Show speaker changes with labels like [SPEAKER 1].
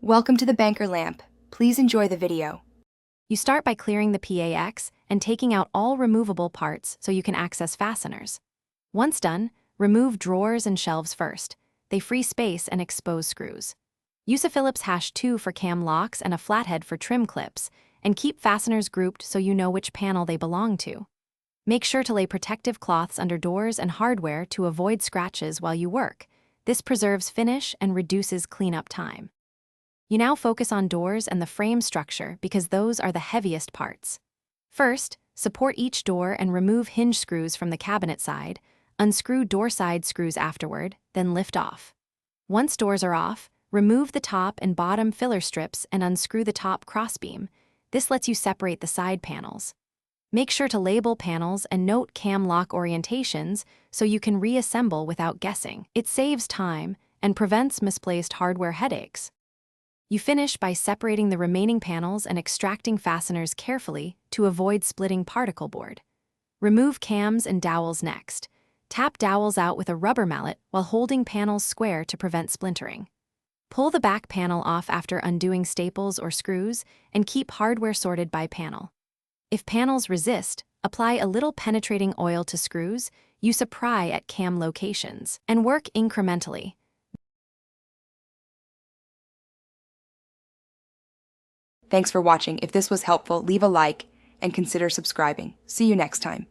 [SPEAKER 1] Welcome to the banker lamp. Please enjoy the video.
[SPEAKER 2] You start by clearing the PAX and taking out all removable parts so you can access fasteners. Once done, remove drawers and shelves first. They free space and expose screws. Use a Phillips #2 for cam locks and a flathead for trim clips, and keep fasteners grouped so you know which panel they belong to. Make sure to lay protective cloths under doors and hardware to avoid scratches while you work. This preserves finish and reduces cleanup time. You now focus on doors and the frame structure because those are the heaviest parts. First, support each door and remove hinge screws from the cabinet side. Unscrew door side screws afterward, then lift off. Once doors are off, remove the top and bottom filler strips and unscrew the top crossbeam. This lets you separate the side panels. Make sure to label panels and note cam lock orientations so you can reassemble without guessing. It saves time and prevents misplaced hardware headaches. You finish by separating the remaining panels and extracting fasteners carefully to avoid splitting particle board. Remove cams and dowels next. Tap dowels out with a rubber mallet while holding panels square to prevent splintering. Pull the back panel off after undoing staples or screws and keep hardware sorted by panel. If panels resist, apply a little penetrating oil to screws, use a pry at cam locations, and work incrementally.
[SPEAKER 1] Thanks for watching. If this was helpful, leave a like and consider subscribing. See you next time.